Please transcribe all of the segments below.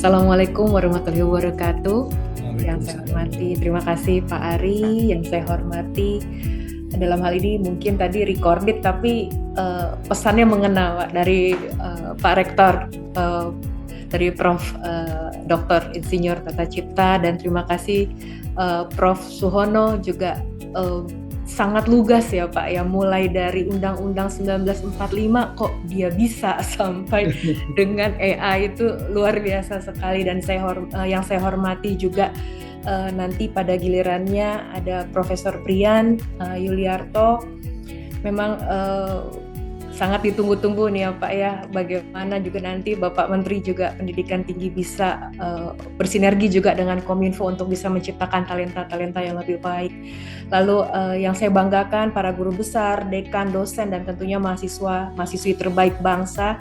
Assalamualaikum warahmatullahi wabarakatuh. Yang saya Waalaikumsalam. hormati, terima kasih Pak Ari. Yang saya hormati, dalam hal ini mungkin tadi recorded tapi pesannya mengena Pak, dari Pak Rektor, dari Prof. Dr. Insinyur Tata Cipta, dan terima kasih Prof. Suhono juga sangat lugas ya Pak ya, mulai dari Undang-Undang 1945 kok dia bisa sampai dengan AI itu luar biasa sekali. Dan yang saya hormati juga nanti pada gilirannya ada Profesor Prian Yuliarto. Memang sangat ditunggu-tunggu nih ya Pak ya, bagaimana juga nanti Bapak Menteri juga Pendidikan Tinggi bisa bersinergi juga dengan Kominfo untuk bisa menciptakan talenta-talenta yang lebih baik. Lalu yang saya banggakan para guru besar, dekan, dosen, dan tentunya mahasiswi terbaik bangsa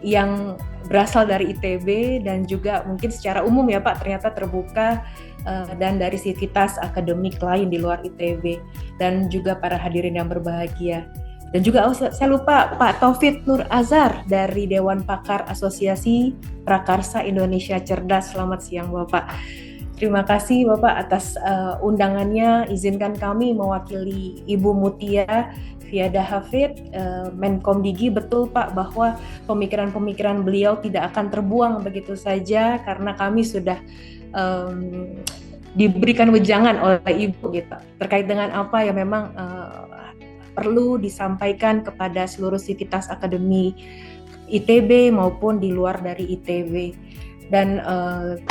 yang berasal dari ITB dan juga mungkin secara umum ya Pak ternyata terbuka, dan dari sivitas akademik lain di luar ITB, dan juga para hadirin yang berbahagia. Dan juga saya lupa Pak Taufik Nur Azhar dari Dewan Pakar Asosiasi Prakarsa Indonesia Cerdas. Selamat siang Bapak. Terima kasih Bapak atas undangannya. Izinkan kami mewakili Ibu Mutia Fiada Hafid, Menkomdigi. Betul Pak bahwa pemikiran-pemikiran beliau tidak akan terbuang begitu saja, karena kami sudah diberikan wejangan oleh Ibu gitu, terkait dengan apa yang memang perlu disampaikan kepada seluruh sivitas akademi ITB maupun di luar dari ITB. Dan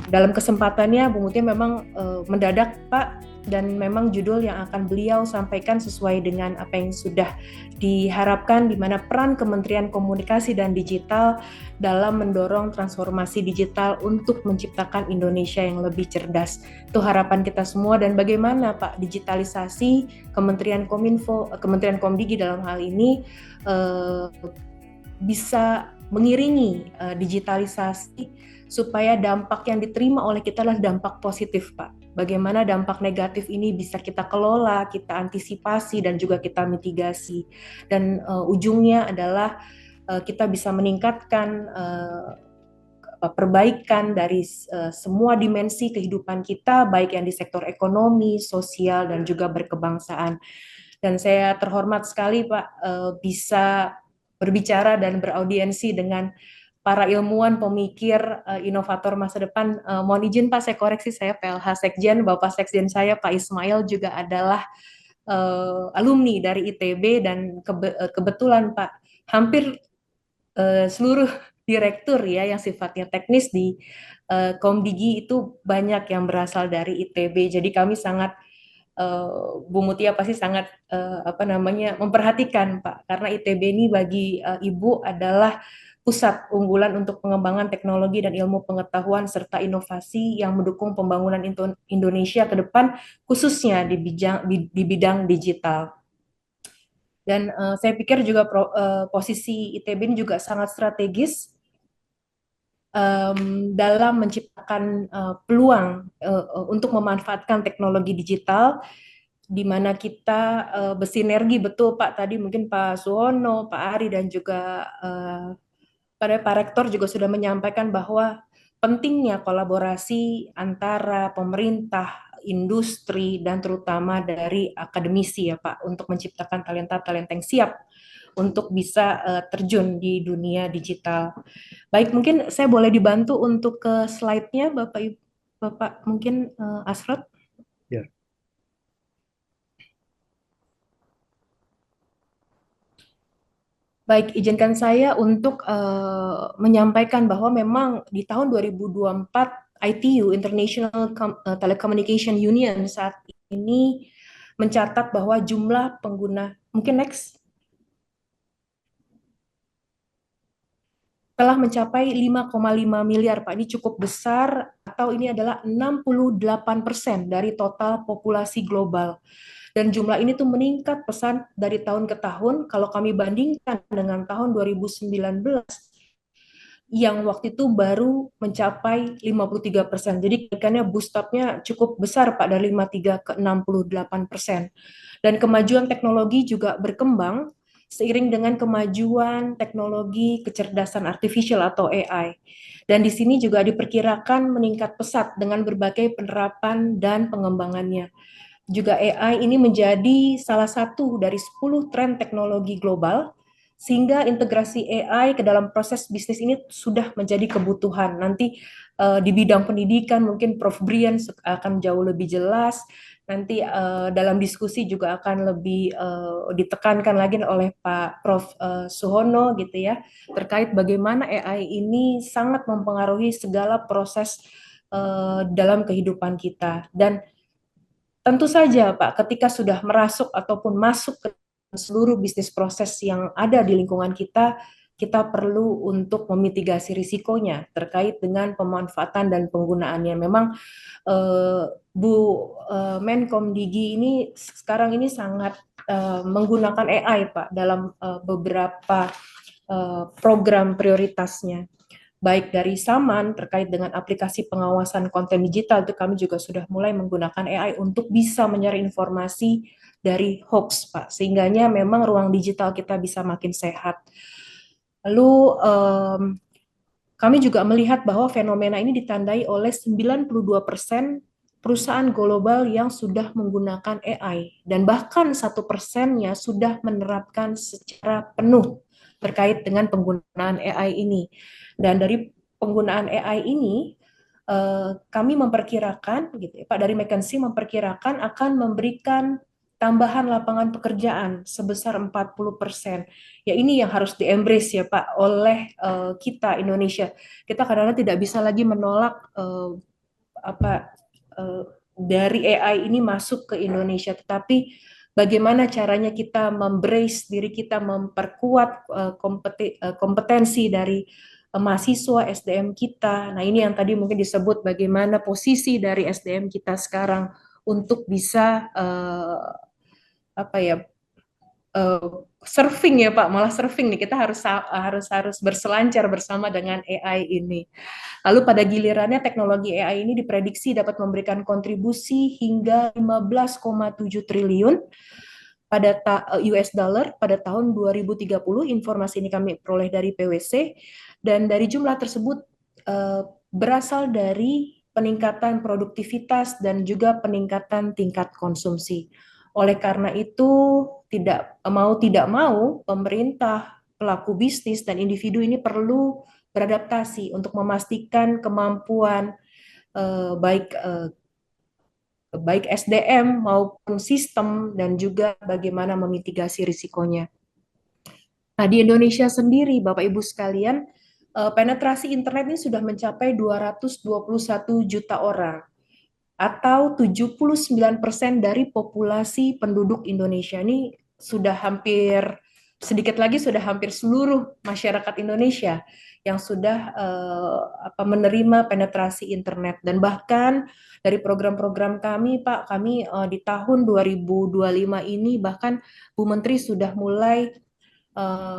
dalam kesempatannya Bu Mutia memang mendadak Pak, dan memang judul yang akan beliau sampaikan sesuai dengan apa yang sudah diharapkan, di mana peran Kementerian Komunikasi dan Digital dalam mendorong transformasi digital untuk menciptakan Indonesia yang lebih cerdas. Itu harapan kita semua. Dan bagaimana Pak digitalisasi Kementerian Kominfo, Kementerian Komdigi dalam hal ini bisa mengiringi digitalisasi supaya dampak yang diterima oleh kita adalah dampak positif Pak. Bagaimana dampak negatif ini bisa kita kelola, kita antisipasi, dan juga kita mitigasi. Dan ujungnya adalah kita bisa meningkatkan perbaikan dari semua dimensi kehidupan kita, baik yang di sektor ekonomi, sosial, dan juga berkebangsaan. Dan saya terhormat sekali Pak bisa berbicara dan beraudiensi dengan para ilmuwan, pemikir, inovator masa depan. Mohon izin Pak, saya koreksi, saya PLH Sekjen. Bapak Sekjen saya Pak Ismail juga adalah alumni dari ITB, dan kebetulan Pak hampir seluruh direktur ya yang sifatnya teknis di Komdigi itu banyak yang berasal dari ITB. Jadi kami sangat Bu Mutia pasti sangat memperhatikan Pak, karena ITB ini bagi Ibu adalah pusat unggulan untuk pengembangan teknologi dan ilmu pengetahuan serta inovasi yang mendukung pembangunan Indonesia ke depan, khususnya di bidang digital. Dan saya pikir juga posisi ITB ini juga sangat strategis dalam menciptakan peluang untuk memanfaatkan teknologi digital, di mana kita bersinergi betul Pak. Tadi mungkin Pak Suwono, Pak Ari, dan juga Pak Rektor juga sudah menyampaikan bahwa pentingnya kolaborasi antara pemerintah, industri, dan terutama dari akademisi ya Pak, untuk menciptakan talenta-talenta yang siap untuk bisa terjun di dunia digital. Baik, mungkin saya boleh dibantu untuk ke slide-nya Bapak mungkin Asrod. Ya, Baik, izinkan saya untuk menyampaikan bahwa memang di tahun 2024 ITU International Telecommunication Union saat ini mencatat bahwa jumlah pengguna, mungkin next, telah mencapai 5,5 miliar Pak. Ini cukup besar, atau ini adalah 68% dari total populasi global. Dan jumlah ini tuh meningkat pesat dari tahun ke tahun. Kalau kami bandingkan dengan tahun 2019 yang waktu itu baru mencapai 53%. Jadi kenaikannya boost up-nya cukup besar Pak, dari 53 ke 68%. Dan kemajuan teknologi juga berkembang seiring dengan kemajuan teknologi kecerdasan artificial atau AI. Dan di sini juga diperkirakan meningkat pesat dengan berbagai penerapan dan pengembangannya. Juga AI ini menjadi salah satu dari 10 tren teknologi global, sehingga integrasi AI ke dalam proses bisnis ini sudah menjadi kebutuhan. Nanti di bidang pendidikan mungkin Prof. Brian akan jauh lebih jelas. Nanti dalam diskusi juga akan lebih ditekankan lagi oleh Pak Prof. Suhono gitu ya, terkait bagaimana AI ini sangat mempengaruhi segala proses dalam kehidupan kita. Dan tentu saja, Pak, ketika sudah merasuk ataupun masuk ke seluruh bisnis proses yang ada di lingkungan kita, kita perlu untuk memitigasi risikonya terkait dengan pemanfaatan dan penggunaannya. Memang Bu Menkom Digi ini sekarang ini sangat menggunakan AI, Pak, dalam beberapa program prioritasnya, baik dari Saman terkait dengan aplikasi pengawasan konten digital, itu kami juga sudah mulai menggunakan AI untuk bisa menyaring informasi dari hoax, Pak, sehingganya memang ruang digital kita bisa makin sehat. Lalu kami juga melihat bahwa fenomena ini ditandai oleh 92% perusahaan global yang sudah menggunakan AI, dan bahkan 1%-nya sudah menerapkan secara penuh terkait dengan penggunaan AI ini. Dan dari penggunaan AI ini, kami memperkirakan, gitu ya, Pak, dari McKinsey memperkirakan akan memberikan tambahan lapangan pekerjaan sebesar 40%. Ya ini yang harus di-embrace ya Pak oleh kita Indonesia. Kita kadang-kadang tidak bisa lagi menolak apa dari AI ini masuk ke Indonesia, tetapi bagaimana caranya kita membrace diri kita, memperkuat kompetensi dari mahasiswa SDM kita. Nah, ini yang tadi mungkin disebut bagaimana posisi dari SDM kita sekarang untuk bisa apa ya, surfing ya Pak, malah surfing nih, kita harus berselancar bersama dengan AI ini. Lalu pada gilirannya teknologi AI ini diprediksi dapat memberikan kontribusi hingga 15,7 triliun pada US dollar pada tahun 2030. Informasi ini kami peroleh dari PwC, dan dari jumlah tersebut berasal dari peningkatan produktivitas dan juga peningkatan tingkat konsumsi. Oleh karena itu, tidak mau pemerintah, pelaku bisnis dan individu ini perlu beradaptasi untuk memastikan kemampuan baik SDM maupun sistem, dan juga bagaimana memitigasi risikonya. Nah, di Indonesia sendiri, Bapak Ibu sekalian, penetrasi internet ini sudah mencapai 221 juta orang, atau 79% dari populasi penduduk Indonesia. Ini sudah hampir, sedikit lagi sudah hampir seluruh masyarakat Indonesia yang sudah menerima penetrasi internet. Dan bahkan dari program-program kami, Pak, kami di tahun 2025 ini bahkan Bu Menteri sudah mulai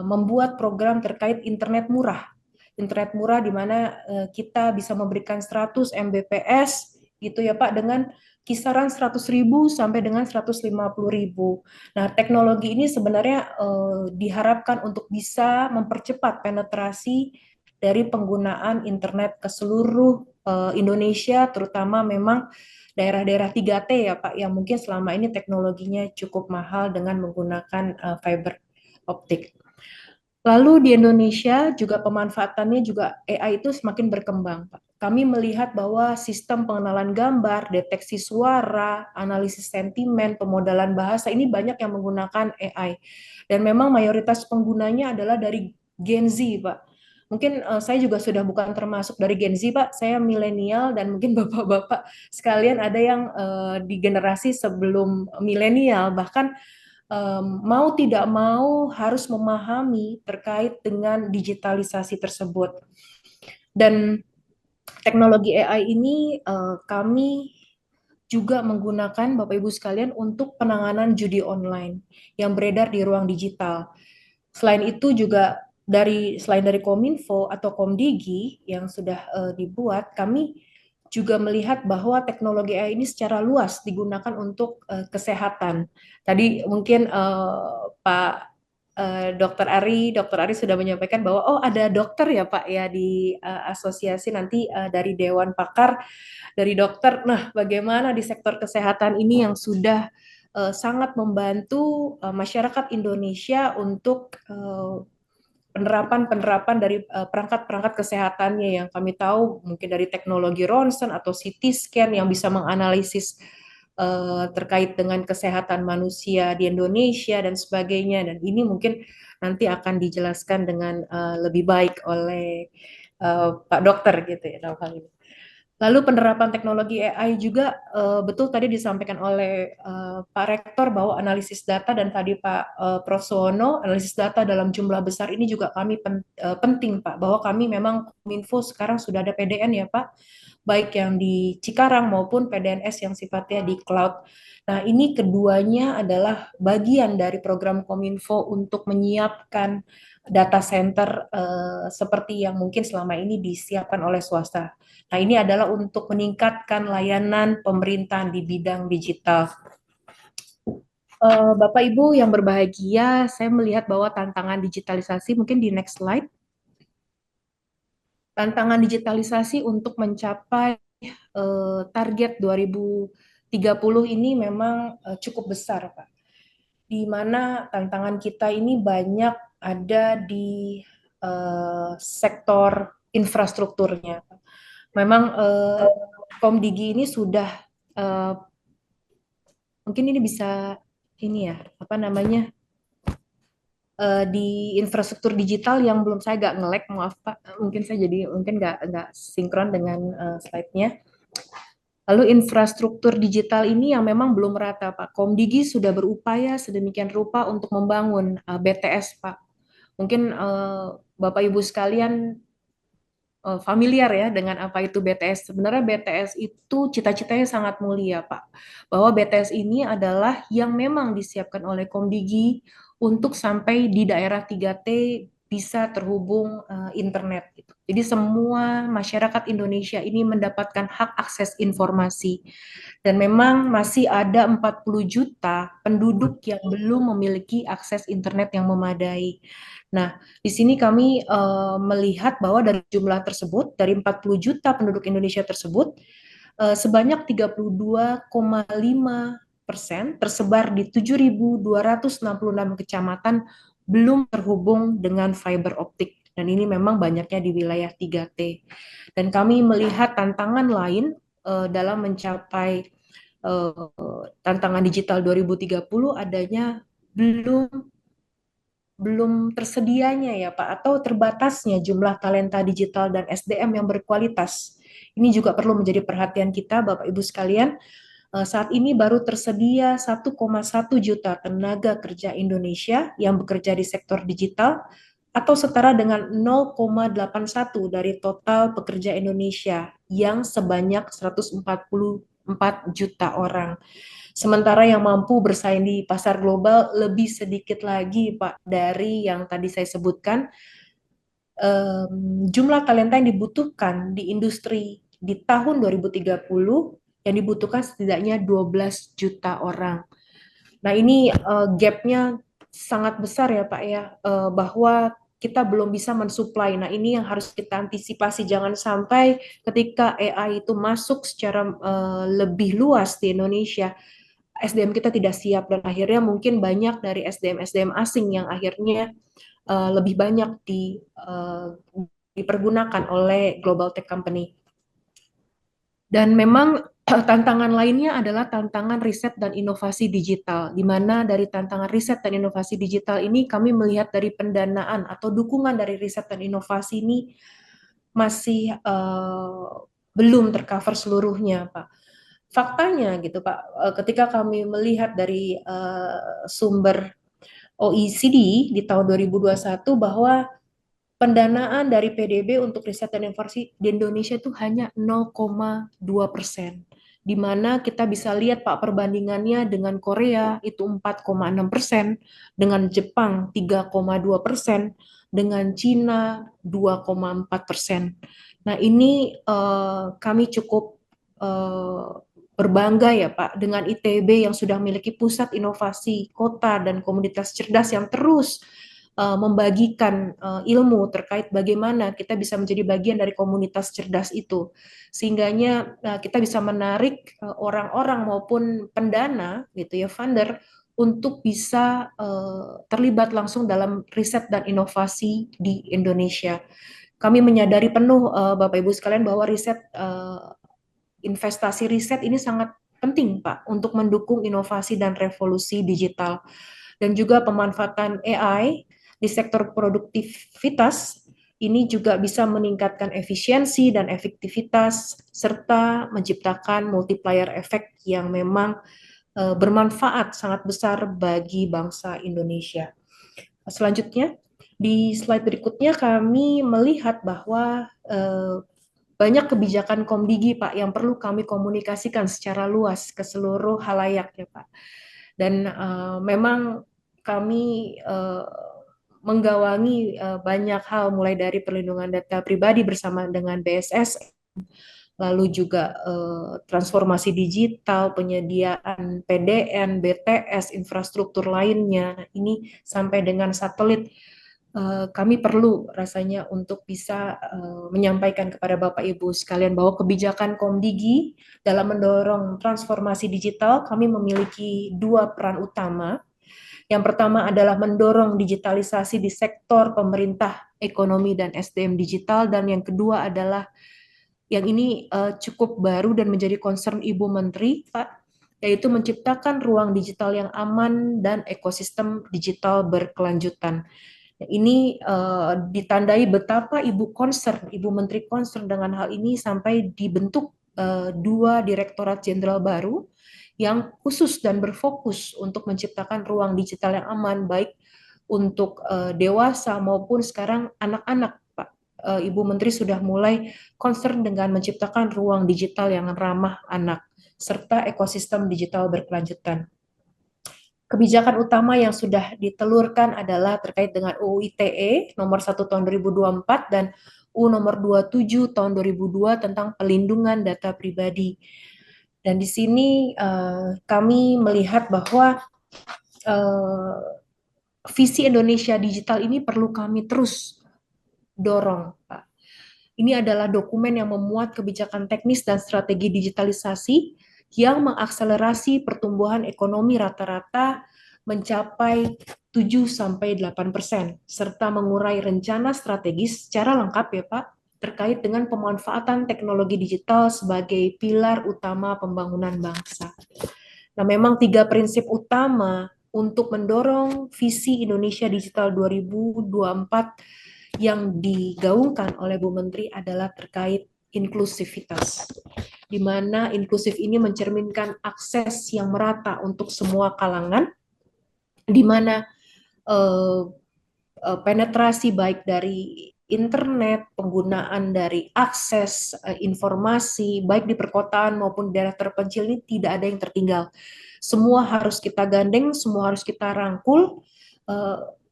membuat program terkait internet murah. Internet murah di mana kita bisa memberikan 100 Mbps gitu ya Pak, dengan kisaran 100.000 sampai dengan 150.000. Nah, teknologi ini sebenarnya diharapkan untuk bisa mempercepat penetrasi dari penggunaan internet ke seluruh Indonesia, terutama memang daerah-daerah 3T ya Pak, yang mungkin selama ini teknologinya cukup mahal dengan menggunakan fiber optik. Lalu di Indonesia juga pemanfaatannya juga AI itu semakin berkembang, Pak. Kami melihat bahwa sistem pengenalan gambar, deteksi suara, analisis sentimen, pemodalan bahasa ini banyak yang menggunakan AI. Dan memang mayoritas penggunanya adalah dari Gen Z, Pak. Mungkin saya juga sudah bukan termasuk dari Gen Z, Pak. Saya milenial, dan mungkin bapak-bapak sekalian ada yang di generasi sebelum milenial, bahkan mau tidak mau harus memahami terkait dengan digitalisasi tersebut. Dan teknologi AI ini kami juga menggunakan Bapak Ibu sekalian untuk penanganan judi online yang beredar di ruang digital. Selain itu juga selain dari Kominfo atau Komdigi yang sudah dibuat, kami juga melihat bahwa teknologi AI ini secara luas digunakan untuk kesehatan. Tadi mungkin Pak Dokter Ari sudah menyampaikan bahwa oh ada dokter ya Pak ya di asosiasi nanti dari Dewan Pakar dari dokter. Nah, bagaimana di sektor kesehatan ini yang sudah sangat membantu masyarakat Indonesia untuk penerapan-penerapan dari perangkat-perangkat kesehatannya yang kami tahu mungkin dari teknologi ronsen atau CT scan yang bisa menganalisis terkait dengan kesehatan manusia di Indonesia dan sebagainya. Dan ini mungkin nanti akan dijelaskan dengan lebih baik oleh Pak Dokter gitu ya dalam hal ini. Lalu penerapan teknologi AI juga betul tadi disampaikan oleh Pak Rektor bahwa analisis data dan tadi Pak Prof. Suwono, analisis data dalam jumlah besar ini juga kami penting Pak, bahwa kami memang Kominfo sekarang sudah ada PDN ya Pak, baik yang di Cikarang maupun PDNS yang sifatnya di cloud. Nah, ini keduanya adalah bagian dari program Kominfo untuk menyiapkan data center seperti yang mungkin selama ini disiapkan oleh swasta. Nah, ini adalah untuk meningkatkan layanan pemerintahan di bidang digital. Bapak Ibu yang berbahagia, saya melihat bahwa tantangan digitalisasi, mungkin di next slide, tantangan digitalisasi untuk mencapai target 2030 ini memang cukup besar, Pak. Di mana tantangan kita ini banyak ada di sektor infrastrukturnya. Memang Komdigi ini sudah mungkin ini bisa ini ya apa namanya di infrastruktur digital yang belum saya nggak nge-lag, maaf Pak, mungkin saya jadi mungkin nggak sinkron dengan slide-nya. Lalu infrastruktur digital ini yang memang belum merata Pak. Komdigi sudah berupaya sedemikian rupa untuk membangun BTS Pak. Mungkin Bapak Ibu sekalian familiar ya dengan apa itu BTS. Sebenarnya BTS itu cita-citanya sangat mulia, Pak. Bahwa BTS ini adalah yang memang disiapkan oleh Komdigi untuk sampai di daerah 3T bisa terhubung internet gitu. Jadi semua masyarakat Indonesia ini mendapatkan hak akses informasi. Dan memang masih ada 40 juta penduduk yang belum memiliki akses internet yang memadai. Nah, di sini kami melihat bahwa dari jumlah tersebut, dari 40 juta penduduk Indonesia tersebut, sebanyak 32,5% tersebar di 7.266 kecamatan belum terhubung dengan fiber optik. Dan ini memang banyaknya di wilayah 3T. Dan kami melihat tantangan lain dalam mencapai tantangan digital 2030 adanya belum tersedianya ya Pak, atau terbatasnya jumlah talenta digital dan SDM yang berkualitas. Ini juga perlu menjadi perhatian kita Bapak Ibu sekalian. Saat ini baru tersedia 1,1 juta tenaga kerja Indonesia yang bekerja di sektor digital atau setara dengan 0,81 dari total pekerja Indonesia yang sebanyak 144 juta orang. Sementara yang mampu bersaing di pasar global lebih sedikit lagi, Pak, dari yang tadi saya sebutkan. Jumlah talenta yang dibutuhkan di industri di tahun 2030 yang dibutuhkan setidaknya 12 juta orang. Nah, ini gap-nya sangat besar ya, Pak ya, bahwa kita belum bisa mensuplai. Nah, ini yang harus kita antisipasi. Jangan sampai ketika AI itu masuk secara lebih luas di Indonesia, SDM kita tidak siap dan akhirnya mungkin banyak dari SDM asing yang akhirnya lebih banyak dipergunakan oleh global tech company. Dan memang tantangan lainnya adalah tantangan riset dan inovasi digital, di mana dari tantangan riset dan inovasi digital ini kami melihat dari pendanaan atau dukungan dari riset dan inovasi ini masih belum tercover seluruhnya, Pak. Faktanya gitu, Pak, ketika kami melihat dari sumber OECD di tahun 2021 bahwa pendanaan dari PDB untuk riset dan inovasi di Indonesia itu hanya 0,2%. Di mana kita bisa lihat Pak perbandingannya dengan Korea itu 4,6%, dengan Jepang 3,2%, dengan Cina 2,4%. Nah, ini kami cukup berbangga ya Pak dengan ITB yang sudah memiliki pusat inovasi kota dan komunitas cerdas yang terus membagikan ilmu terkait bagaimana kita bisa menjadi bagian dari komunitas cerdas itu, sehingganya kita bisa menarik orang-orang maupun pendana gitu ya, funder, untuk bisa terlibat langsung dalam riset dan inovasi di Indonesia. Kami menyadari penuh Bapak Ibu sekalian bahwa investasi riset ini sangat penting Pak untuk mendukung inovasi dan revolusi digital, dan juga pemanfaatan AI di sektor produktivitas ini juga bisa meningkatkan efisiensi dan efektivitas serta menciptakan multiplier effect yang memang bermanfaat sangat besar bagi bangsa Indonesia. Selanjutnya, di slide berikutnya kami melihat bahwa banyak kebijakan Komdigi Pak yang perlu kami komunikasikan secara luas ke seluruh halayak ya Pak. Dan memang kami menggawangi banyak hal mulai dari perlindungan data pribadi bersama dengan BSS, lalu juga transformasi digital, penyediaan PDN, BTS, infrastruktur lainnya. Ini sampai dengan satelit. Kami perlu rasanya untuk bisa menyampaikan kepada Bapak Ibu sekalian bahwa kebijakan Komdigi dalam mendorong transformasi digital, kami memiliki dua peran utama. Yang pertama adalah mendorong digitalisasi di sektor pemerintah, ekonomi, dan SDM digital, dan yang kedua adalah yang ini cukup baru dan menjadi concern Ibu Menteri, Pak, yaitu menciptakan ruang digital yang aman dan ekosistem digital berkelanjutan. Ini ditandai betapa Ibu Menteri concern dengan hal ini sampai dibentuk dua Direktorat Jenderal baru yang khusus dan berfokus untuk menciptakan ruang digital yang aman, baik untuk dewasa maupun sekarang anak-anak, Pak. Ibu Menteri sudah mulai concern dengan menciptakan ruang digital yang ramah anak, serta ekosistem digital berkelanjutan. Kebijakan utama yang sudah ditelurkan adalah terkait dengan UU ITE nomor 1 tahun 2024 dan UU nomor 27 tahun 2002 tentang pelindungan data pribadi. Dan di sini kami melihat bahwa visi Indonesia Digital ini perlu kami terus dorong, Pak. Ini adalah dokumen yang memuat kebijakan teknis dan strategi digitalisasi yang mengakselerasi pertumbuhan ekonomi rata-rata mencapai 7-8%, serta mengurai rencana strategis secara lengkap ya Pak, terkait dengan pemanfaatan teknologi digital sebagai pilar utama pembangunan bangsa. Nah, memang 3 prinsip utama untuk mendorong visi Indonesia Digital 2024 yang digaungkan oleh Bu Menteri adalah terkait inklusivitas, di mana inklusif ini mencerminkan akses yang merata untuk semua kalangan, di mana penetrasi baik dari internet, penggunaan dari akses informasi, baik di perkotaan maupun daerah terpencil ini tidak ada yang tertinggal. Semua harus kita gandeng, semua harus kita rangkul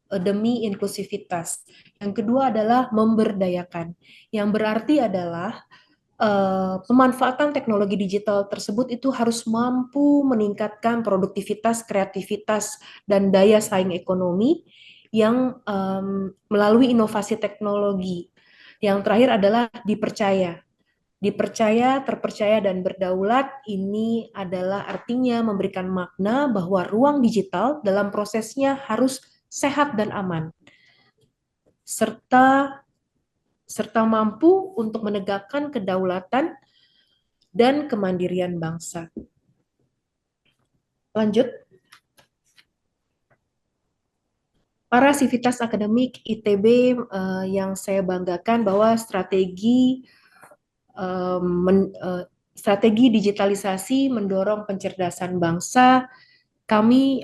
demi inklusivitas. Yang kedua adalah memberdayakan, yang berarti adalah pemanfaatan teknologi digital tersebut itu harus mampu meningkatkan produktivitas, kreativitas, dan daya saing ekonomi yang melalui inovasi teknologi. Yang terakhir adalah dipercaya. Dipercaya, terpercaya, dan berdaulat ini adalah artinya memberikan makna bahwa ruang digital dalam prosesnya harus sehat dan aman, serta mampu untuk menegakkan kedaulatan dan kemandirian bangsa. Lanjut. Para sivitas akademik ITB yang saya banggakan bahwa strategi digitalisasi mendorong pencerdasan bangsa, kami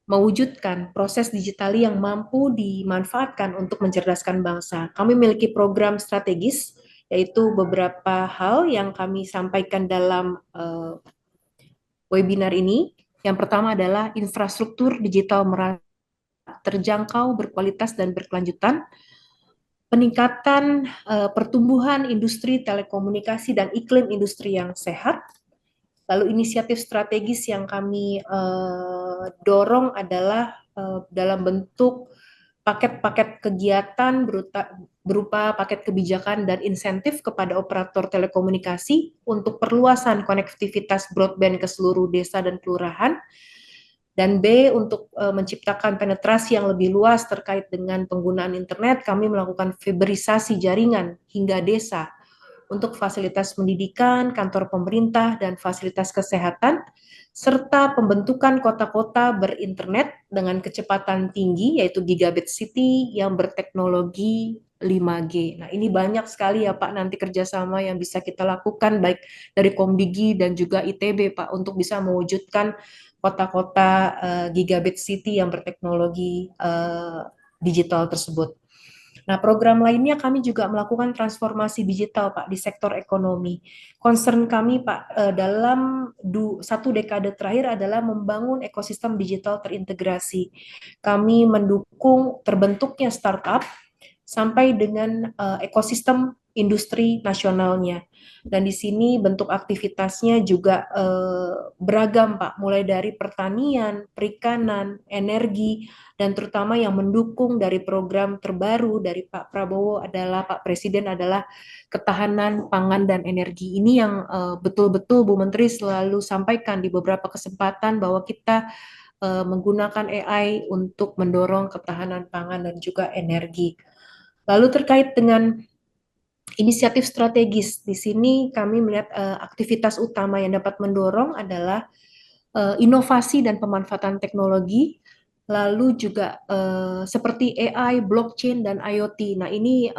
mewujudkan proses digital yang mampu dimanfaatkan untuk mencerdaskan bangsa. Kami memiliki program strategis, yaitu beberapa hal yang kami sampaikan dalam webinar ini. Yang pertama adalah infrastruktur digital terjangkau, berkualitas, dan berkelanjutan, peningkatan pertumbuhan industri telekomunikasi dan iklim industri yang sehat. Lalu inisiatif strategis yang kami dorong adalah dalam bentuk paket-paket kegiatan berupa paket kebijakan dan insentif kepada operator telekomunikasi untuk perluasan konektivitas broadband ke seluruh desa dan kelurahan. Dan B, untuk menciptakan penetrasi yang lebih luas terkait dengan penggunaan internet, kami melakukan fiberisasi jaringan hingga desa untuk fasilitas pendidikan, kantor pemerintah, dan fasilitas kesehatan, serta pembentukan kota-kota berinternet dengan kecepatan tinggi, yaitu Gigabit City yang berteknologi 5G. Nah, ini banyak sekali ya Pak, nanti kerjasama yang bisa kita lakukan, baik dari Komdigi dan juga ITB Pak, untuk bisa mewujudkan kota-kota Gigabit City yang berteknologi digital tersebut. Nah, program lainnya kami juga melakukan transformasi digital, Pak, di sektor ekonomi. Concern kami, Pak, dalam satu dekade terakhir adalah membangun ekosistem digital terintegrasi. Kami mendukung terbentuknya startup sampai dengan ekosistem industri nasionalnya. Dan di sini bentuk aktivitasnya juga beragam, Pak, mulai dari pertanian, perikanan, energi, dan terutama yang mendukung dari program terbaru dari Pak Prabowo adalah Pak Presiden adalah ketahanan pangan dan energi. Ini yang betul-betul Bu Menteri selalu sampaikan di beberapa kesempatan bahwa kita menggunakan AI untuk mendorong ketahanan pangan dan juga energi. Lalu terkait dengan inisiatif strategis, di sini kami melihat aktivitas utama yang dapat mendorong adalah inovasi dan pemanfaatan teknologi, lalu juga seperti AI, blockchain, dan IoT. Nah, ini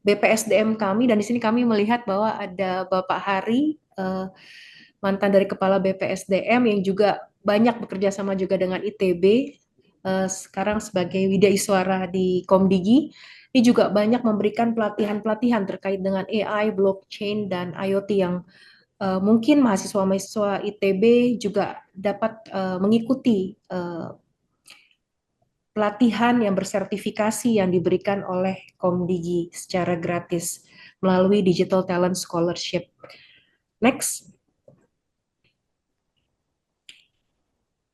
BPSDM kami, dan di sini kami melihat bahwa ada Bapak Hari, mantan dari Kepala BPSDM yang juga banyak bekerja sama juga dengan ITB, sekarang sebagai Widya Iswara di Komdigi. Ini juga banyak memberikan pelatihan-pelatihan terkait dengan AI, blockchain, dan IoT yang mungkin mahasiswa-mahasiswa ITB juga dapat mengikuti pelatihan yang bersertifikasi yang diberikan oleh Komdigi secara gratis melalui Digital Talent Scholarship. Next.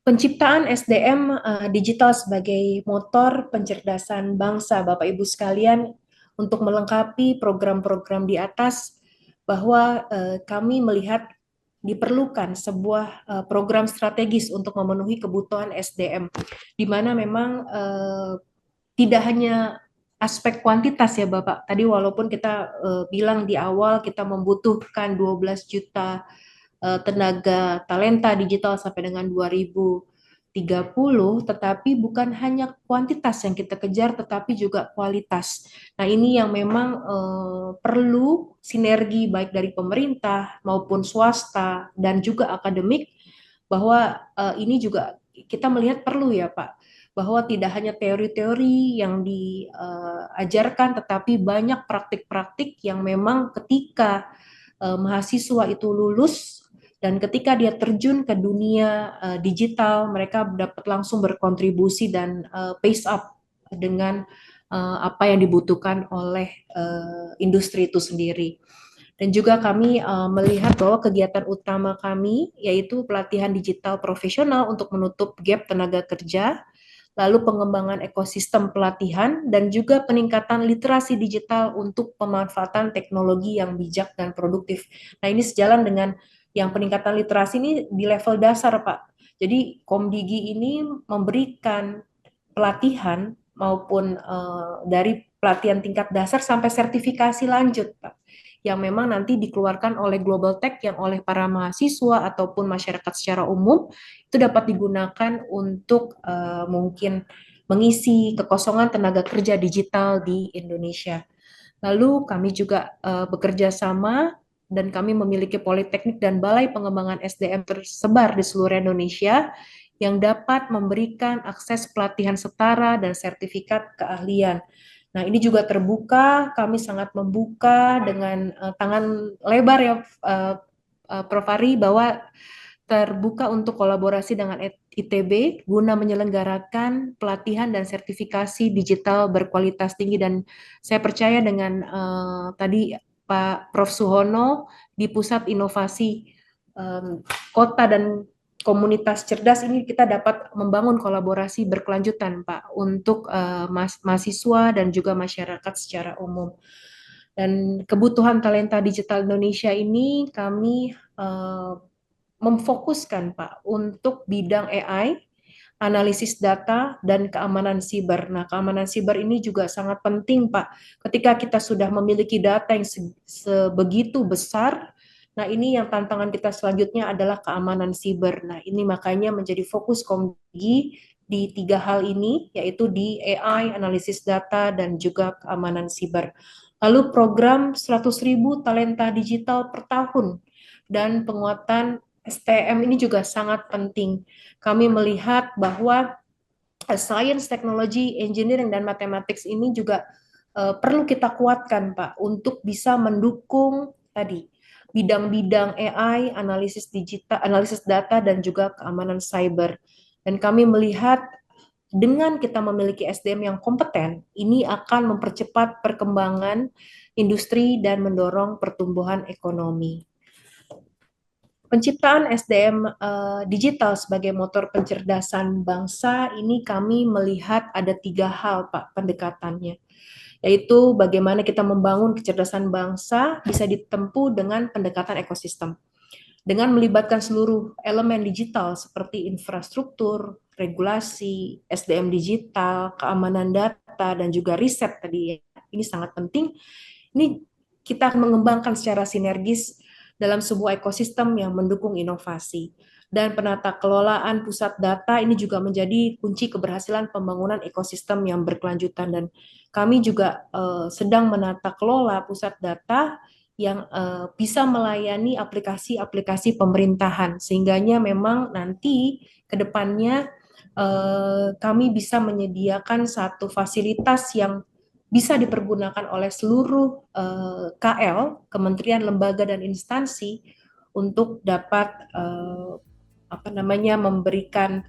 Penciptaan SDM digital sebagai motor pencerdasan bangsa, Bapak Ibu sekalian, untuk melengkapi program-program di atas, bahwa kami melihat diperlukan sebuah program strategis untuk memenuhi kebutuhan SDM, di mana memang tidak hanya aspek kuantitas ya Bapak. Tadi walaupun kita bilang di awal kita membutuhkan 12 juta tenaga talenta digital sampai dengan 2030, tetapi bukan hanya kuantitas yang kita kejar, tetapi juga kualitas. Nah, ini yang memang perlu sinergi baik dari pemerintah maupun swasta dan juga akademik, bahwa ini juga kita melihat perlu ya Pak, bahwa tidak hanya teori-teori yang diajarkan, tetapi banyak praktik-praktik yang memang ketika mahasiswa itu lulus dan ketika dia terjun ke dunia digital, mereka dapat langsung berkontribusi dan pace up dengan apa yang dibutuhkan oleh industri itu sendiri. Dan juga kami melihat bahwa kegiatan utama kami yaitu pelatihan digital profesional untuk menutup gap tenaga kerja, lalu pengembangan ekosistem pelatihan, dan juga peningkatan literasi digital untuk pemanfaatan teknologi yang bijak dan produktif. Nah, ini sejalan dengan yang peningkatan literasi ini di level dasar, Pak. Jadi Komdigi ini memberikan pelatihan maupun dari pelatihan tingkat dasar sampai sertifikasi lanjut, Pak, yang memang nanti dikeluarkan oleh Global Tech yang oleh para mahasiswa ataupun masyarakat secara umum itu dapat digunakan untuk mungkin mengisi kekosongan tenaga kerja digital di Indonesia. Lalu kami juga bekerja sama dan kami memiliki politeknik dan balai pengembangan SDM tersebar di seluruh Indonesia yang dapat memberikan akses pelatihan setara dan sertifikat keahlian. Nah, ini juga terbuka, kami sangat membuka dengan tangan lebar ya Prof. Ari, bahwa terbuka untuk kolaborasi dengan ITB guna menyelenggarakan pelatihan dan sertifikasi digital berkualitas tinggi, dan saya percaya dengan tadi Pak Prof. Suhono di Pusat Inovasi Kota dan komunitas cerdas ini kita dapat membangun kolaborasi berkelanjutan, Pak, untuk mahasiswa dan juga masyarakat secara umum. Dan kebutuhan talenta digital Indonesia ini kami memfokuskan, Pak, untuk bidang AI, analisis data, dan keamanan siber. Nah, keamanan siber ini juga sangat penting, Pak. Ketika kita sudah memiliki data yang sebegitu besar, nah ini yang tantangan kita selanjutnya adalah keamanan siber. Nah, ini makanya menjadi fokus Komdigi di 3 hal ini, yaitu di AI, analisis data, dan juga keamanan siber. Lalu program 100.000 talenta digital per tahun dan penguatan STM ini juga sangat penting. Kami melihat bahwa science, technology, engineering, dan mathematics ini juga perlu kita kuatkan, Pak, untuk bisa mendukung tadi bidang-bidang AI, analisis digital, analisis data, dan juga keamanan cyber. Dan kami melihat dengan kita memiliki SDM yang kompeten, ini akan mempercepat perkembangan industri dan mendorong pertumbuhan ekonomi. Penciptaan SDM digital sebagai motor pencerdasan bangsa ini kami melihat ada 3 hal, Pak, pendekatannya, yaitu bagaimana kita membangun kecerdasan bangsa bisa ditempuh dengan pendekatan ekosistem dengan melibatkan seluruh elemen digital seperti infrastruktur, regulasi, SDM digital, keamanan data, dan juga riset tadi. Ini sangat penting. Ini kita mengembangkan secara sinergis dalam sebuah ekosistem yang mendukung inovasi. Dan penata kelolaan pusat data ini juga menjadi kunci keberhasilan pembangunan ekosistem yang berkelanjutan. Dan kami juga sedang menata kelola pusat data yang bisa melayani aplikasi-aplikasi pemerintahan. Sehingganya memang nanti ke depannya kami bisa menyediakan satu fasilitas yang bisa dipergunakan oleh seluruh KL, kementerian, lembaga, dan instansi untuk dapat memberikan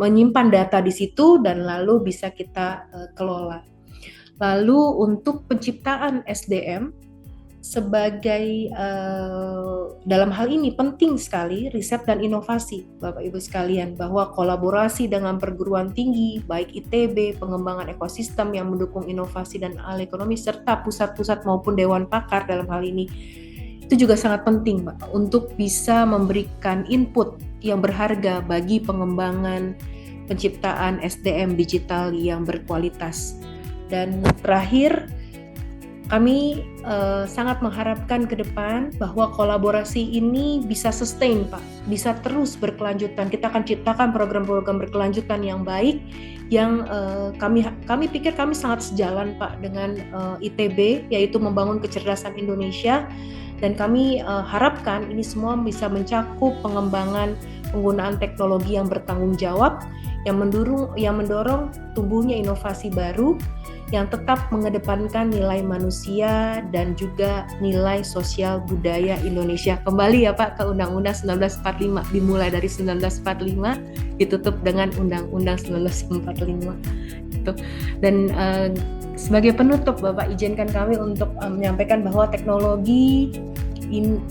menyimpan data di situ dan lalu bisa kita kelola. Lalu untuk penciptaan SDM sebagai dalam hal ini penting sekali riset dan inovasi, Bapak Ibu sekalian, bahwa kolaborasi dengan perguruan tinggi baik ITB, pengembangan ekosistem yang mendukung inovasi dan hal ekonomi serta pusat-pusat maupun dewan pakar dalam hal ini itu juga sangat penting, Pak, untuk bisa memberikan input yang berharga bagi pengembangan penciptaan SDM digital yang berkualitas. Dan terakhir, kami sangat mengharapkan ke depan bahwa kolaborasi ini bisa sustain, Pak, bisa terus berkelanjutan. Kita akan ciptakan program-program berkelanjutan yang baik, yang kami pikir kami sangat sejalan, Pak, dengan ITB, yaitu membangun kecerdasan Indonesia. Dan kami harapkan ini semua bisa mencakup pengembangan penggunaan teknologi yang bertanggung jawab, yang mendorong tumbuhnya inovasi baru, yang tetap mengedepankan nilai manusia dan juga nilai sosial budaya Indonesia. Kembali ya Pak ke Undang-Undang 1945, dimulai dari 1945, ditutup dengan Undang-Undang 1945. Gitu. Dan sebagai penutup, Bapak izinkan kami untuk menyampaikan bahwa teknologi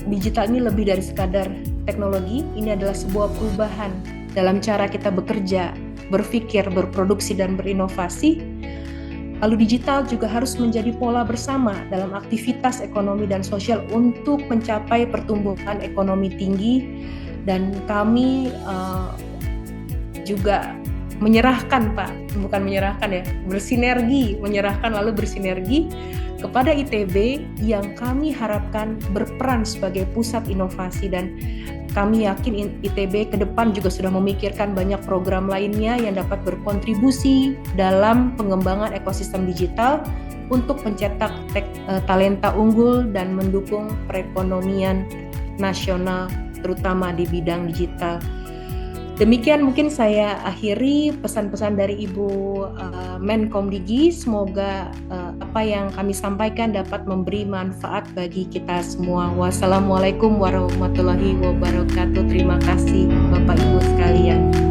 digital ini lebih dari sekadar teknologi. Ini adalah sebuah perubahan dalam cara kita bekerja, berpikir, berproduksi, dan berinovasi. Lalu digital juga harus menjadi pola bersama dalam aktivitas ekonomi dan sosial untuk mencapai pertumbuhan ekonomi tinggi. Dan kami juga menyerahkan, Pak, bukan menyerahkan ya, menyerahkan lalu bersinergi kepada ITB yang kami harapkan berperan sebagai pusat inovasi. Dan kami yakin ITB ke depan juga sudah memikirkan banyak program lainnya yang dapat berkontribusi dalam pengembangan ekosistem digital untuk mencetak talenta unggul dan mendukung perekonomian nasional terutama di bidang digital. Demikian mungkin saya akhiri pesan-pesan dari Ibu Menkomdigi. Semoga apa yang kami sampaikan dapat memberi manfaat bagi kita semua. Wassalamualaikum warahmatullahi wabarakatuh. Terima kasih Bapak Ibu sekalian.